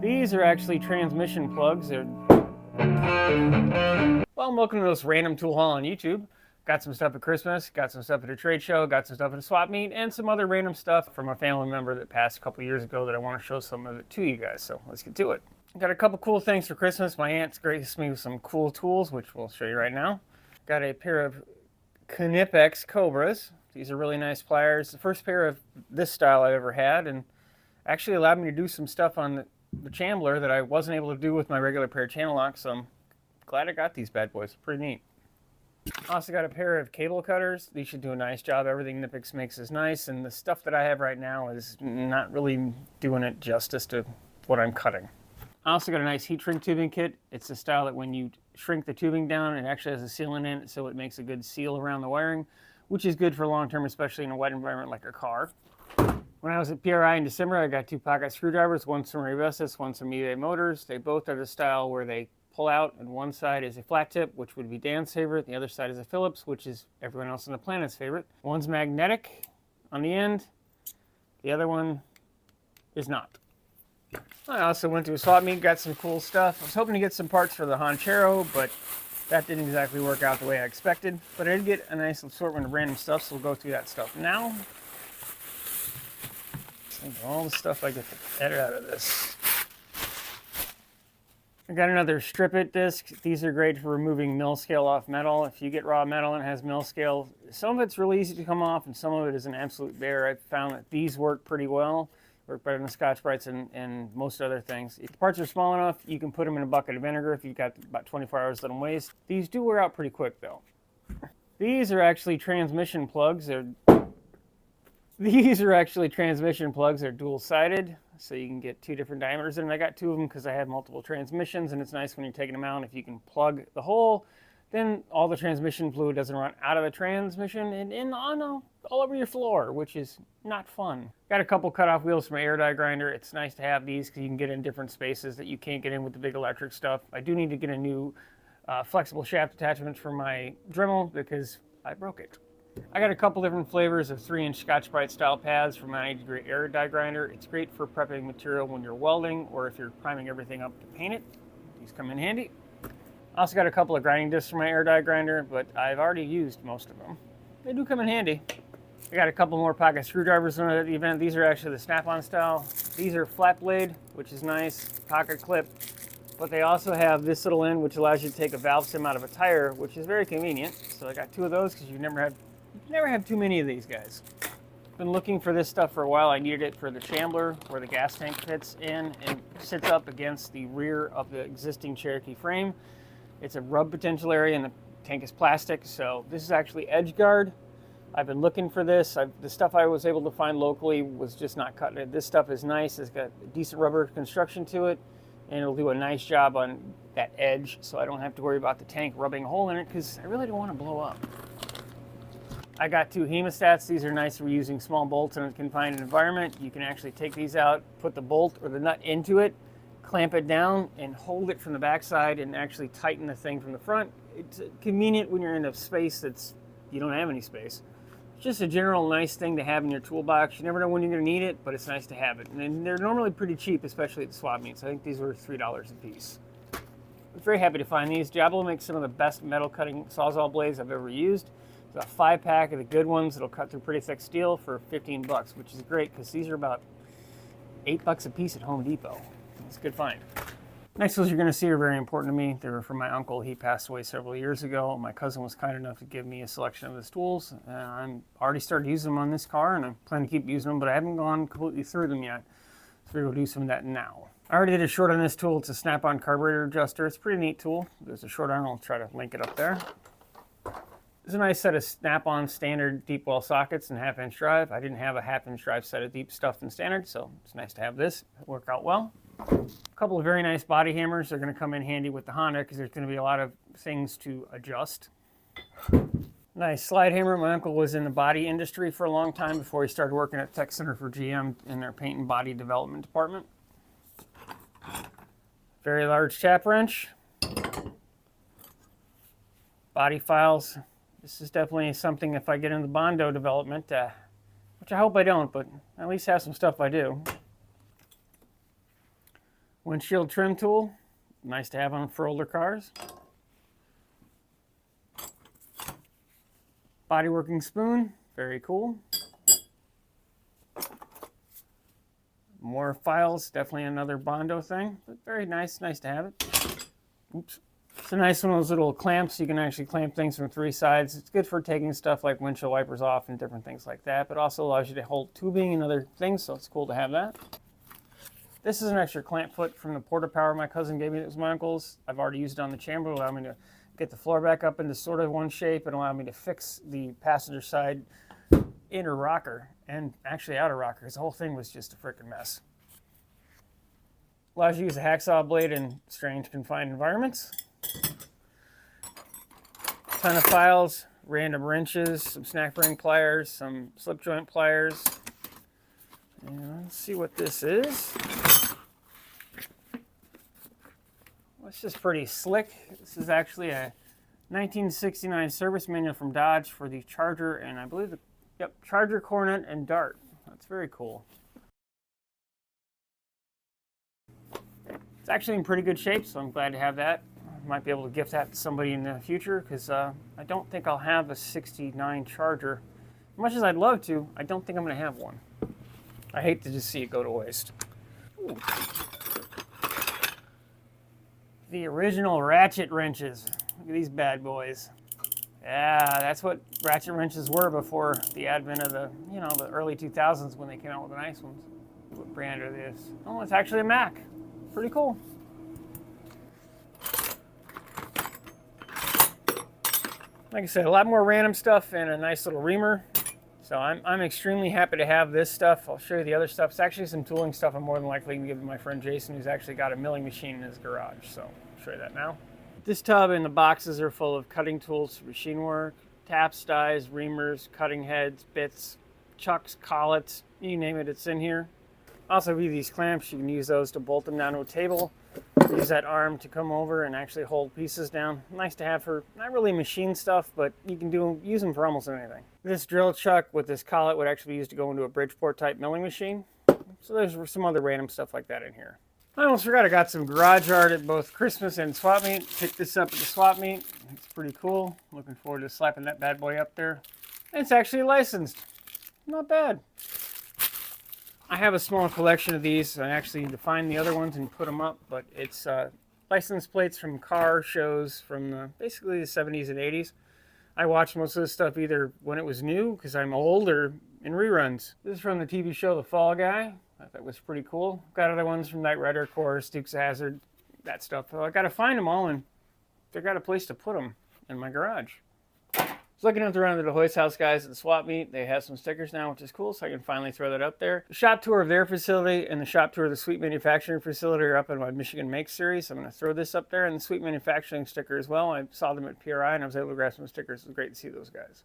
These are actually transmission plugs. Well, welcome to this random tool haul on YouTube. Got some stuff at Christmas, got some stuff at a trade show, got some stuff at a swap meet, and some other random stuff from a family member that passed a couple years ago that I want to show some of it to you guys. So let's get to it. Got a couple cool things for Christmas. My aunt's graced me with some cool tools, which we'll show you right now. Got a pair of Knipex Cobras. These are really nice pliers. The first pair of this style I ever had, and actually allowed me to do some stuff on the chambler that I wasn't able to do with my regular pair of channel locks, so I'm glad I got these bad boys. Pretty neat. I also got a pair of cable cutters. These should do a nice job. Everything Knipex makes is nice, and the stuff that I have right now is not really doing it justice to what I'm cutting. I also got a nice heat shrink tubing kit. It's the style that when you shrink the tubing down, it actually has a sealant in it, so it makes a good seal around the wiring, which is good for long term, especially in a wet environment like a car. When I was at PRI in December, I got 2 pocket screwdrivers, one from Revestis, one from eBay Motors. They both are the style where they pull out, and one side is a flat tip, which would be Dan's favorite. The other side is a Phillips, which is everyone else on the planet's favorite. One's magnetic on the end. The other one is not. I also went to a swap meet, got some cool stuff. I was hoping to get some parts for the Honchero, but that didn't exactly work out the way I expected. But I did get a nice assortment of random stuff, so we'll go through that stuff now. Think of all the stuff I get to edit out of this. I got another strip it disc. These are great for removing mill scale off metal. If you get raw metal and it has mill scale, some of it's really easy to come off and some of it is an absolute bear. I've found that these work pretty well. Work better than Scotch-Brites and most other things. If the parts are small enough, you can put them in a bucket of vinegar if you've got about 24 hours to let them waste. These do wear out pretty quick though. These are actually transmission plugs. These are actually transmission plugs. They're dual-sided, so you can get 2 different diameters in them. I got 2 of them because I have multiple transmissions, and it's nice when you're taking them out. If you can plug the hole, then all the transmission fluid doesn't run out of the transmission and all over your floor, which is not fun. Got a couple cutoff wheels from my air die grinder. It's nice to have these because you can get in different spaces that you can't get in with the big electric stuff. I do need to get a new flexible shaft attachment for my Dremel because I broke it. I got a couple different flavors of 3-inch Scotch-Brite style pads for my 90-degree air die grinder. It's great for prepping material when you're welding or if you're priming everything up to paint it. These come in handy. I also got a couple of grinding discs for my air die grinder, but I've already used most of them. They do come in handy. I got a couple more pocket screwdrivers at the event. These are actually the snap-on style. These are flat blade, which is nice, pocket clip, but they also have this little end which allows you to take a valve stem out of a tire, which is very convenient. So I got 2 of those because you never have too many of these guys. Been looking for this stuff for a while. I needed it for the chambler where the gas tank fits in and sits up against the rear of the existing Cherokee frame. It's a rub potential area and the tank is plastic, so this is actually edge guard. I've been looking for this. The stuff I was able to find locally was just not cutting it. This stuff is nice. It's got decent rubber construction to it, and it'll do a nice job on that edge, so I don't have to worry about the tank rubbing a hole in it because I really don't want to blow up. I got 2 hemostats. These are nice for using small bolts in a confined environment. You can actually take these out, put the bolt or the nut into it, clamp it down, and hold it from the backside and actually tighten the thing from the front. It's convenient when you're in a space you don't have any space. It's just a general nice thing to have in your toolbox. You never know when you're going to need it, but it's nice to have it. And they're normally pretty cheap, especially at the swap meets. I think these were $3 a piece. I'm very happy to find these. Diablo makes some of the best metal cutting Sawzall blades I've ever used. It's a 5-pack of the good ones that'll cut through pretty thick steel for $15, which is great because these are about $8 a piece at Home Depot. It's a good find. Next tools you're going to see are very important to me. They were from my uncle. He passed away several years ago. My cousin was kind enough to give me a selection of his tools. I'm already started using them on this car, and I plan to keep using them, but I haven't gone completely through them yet. So we're going to do some of that now. I already did a short on this tool. It's a snap-on carburetor adjuster. It's a pretty neat tool. There's a short on. I'll try to link it up there. There's a nice set of snap-on standard deep well sockets and 1/2-inch drive. I didn't have a 1/2-inch drive set of deep stuff in standard, so it's nice to have this. It'll work out well. A couple of very nice body hammers. They're going to come in handy with the Honda because there's going to be a lot of things to adjust. Nice slide hammer. My uncle was in the body industry for a long time before he started working at Tech Center for GM in their paint and body development department. Very large tap wrench. Body files. This is definitely something if I get into Bondo development, which I hope I don't, but at least have some stuff I do. Windshield trim tool, nice to have on for older cars. Body working spoon, very cool. More files, definitely another Bondo thing, but very nice, nice to have it. Oops. It's a nice one of those little clamps. You can actually clamp things from 3 sides. It's good for taking stuff like windshield wipers off and different things like that, but also allows you to hold tubing and other things, so it's cool to have that. This is an extra clamp foot from the Porta Power my cousin gave me. It was my uncle's. I've already used it on the chamber to allow me to get the floor back up into sort of one shape and allow me to fix the passenger side inner rocker and actually outer rocker, because the whole thing was just a freaking mess. Allows you to use a hacksaw blade in strange confined environments. Ton of files, random wrenches, some snap ring pliers, some slip joint pliers. And let's see what this is. Well, it's just pretty slick. This is actually a 1969 service manual from Dodge for the Charger, and I believe Charger, Coronet, and Dart. That's very cool. It's actually in pretty good shape, so I'm glad to have that. I might be able to gift that to somebody in the future, because I don't think I'll have a 69 Charger. As much as I'd love to, I don't think I'm going to have one. I hate to just see it go to waste. Ooh. The original ratchet wrenches. Look at these bad boys. Yeah, that's what ratchet wrenches were before the advent of the, the early 2000s when they came out with the nice ones. What brand are this? Oh, it's actually a Mac. Pretty cool. Like I said, a lot more random stuff and a nice little reamer. So I'm extremely happy to have this stuff. I'll show you the other stuff. It's actually some tooling stuff I'm more than likely going to give to my friend Jason, who's actually got a milling machine in his garage. So I'll show you that now. This tub and the boxes are full of cutting tools for machine work, taps, dies, reamers, cutting heads, bits, chucks, collets, you name it, it's in here. Also, we have these clamps. You can use those to bolt them down to a table. Use that arm to come over and actually hold pieces down. Nice to have for not really machine stuff, but you can use them for almost anything. This drill chuck with this collet would actually be used to go into a Bridgeport type milling machine. So there's some other random stuff like that in here. I almost forgot I got some garage art at both Christmas and swap meet. Picked this up at the swap meet. It's pretty cool. Looking forward to slapping that bad boy up there. And it's actually licensed. Not bad. I have a small collection of these. I actually need to find the other ones and put them up, but it's license plates from car shows from basically the 70s and 80s. I watched most of this stuff either when it was new, because I'm old, or in reruns. This is from the TV show The Fall Guy. I thought it was pretty cool. Got other ones from Knight Rider, of course, Dukes of Hazzard, that stuff. So I got to find them all, and I got a place to put them in my garage. Looking at around the Hoyt's house guys at the swap meet, they have some stickers now, which is cool, so I can finally throw that up there. The shop tour of their facility and the shop tour of the Sweet Manufacturing facility are up in my Michigan Make series. So I'm going to throw this up there, and the Sweet Manufacturing sticker as well. I saw them at PRI and I was able to grab some stickers. It was great to see those guys.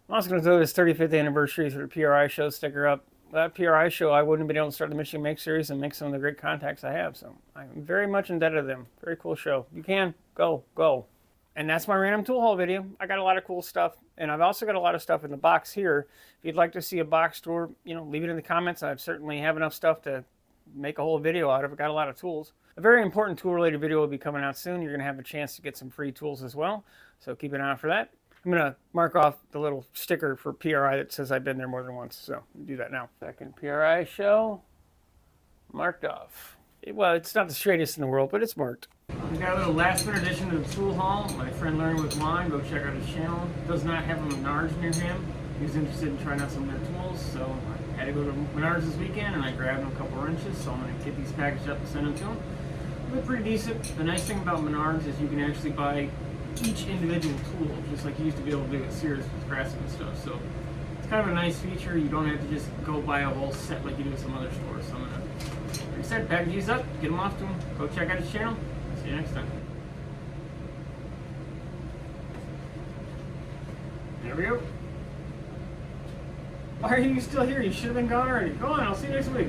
I'm also going to throw this 35th anniversary for the PRI show sticker up. That PRI show, I wouldn't have been able to start the Michigan Make series and make some of the great contacts I have. So I'm very much indebted to them. Very cool show. You can go. And that's my random tool haul video. I got a lot of cool stuff, and I've also got a lot of stuff in the box here. If you'd like to see a box tour, leave it in the comments. I certainly have enough stuff to make a whole video out of. I've got a lot of tools. A very important tool-related video will be coming out soon. You're going to have a chance to get some free tools as well. So keep an eye out for that. I'm going to mark off the little sticker for PRI that says I've been there more than once. So do that now. Second PRI show. Marked off. Well, it's not the straightest in the world, but it's marked. We got a little last minute addition to the tool haul. My friend Learning with Juan, go check out his channel. Does not have a Menards near him. He was interested in trying out some of their tools, so I had to go to Menards this weekend and I grabbed him a couple wrenches. So I'm going to get these packaged up and send them to him. They're pretty decent. The nice thing about Menards is you can actually buy each individual tool, just like you used to be able to do at Sears with Craftsman and stuff. So it's kind of a nice feature. You don't have to just go buy a whole set like you do at some other stores. So I'm gonna, like I said, package these up, get them off to him. Go check out his channel. See you next time. There we go. Why are you still here? You should have been gone already. Go on, I'll see you next week.